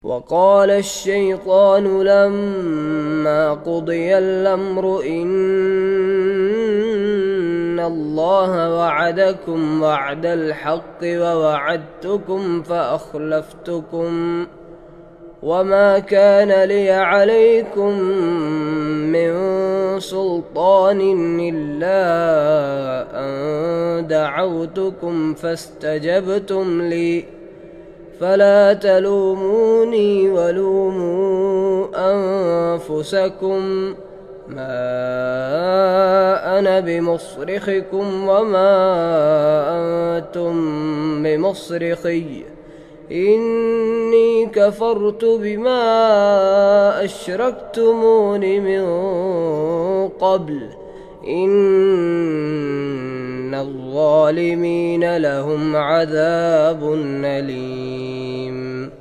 وقال الشيطان لما قضي الأمر إن الله وعدكم وعد الحق ووعدتكم فأخلفتكم وما كان لي عليكم من سلطان إلا أن دعوتكم فاستجبتم لي فلا تلوموني ولوموا أنفسكم ما أنا بمصرخكم وما أنتم بمصرخي إني كفرت بما أشركتمون من قبل إن الظالمين لهم عذاب أليم.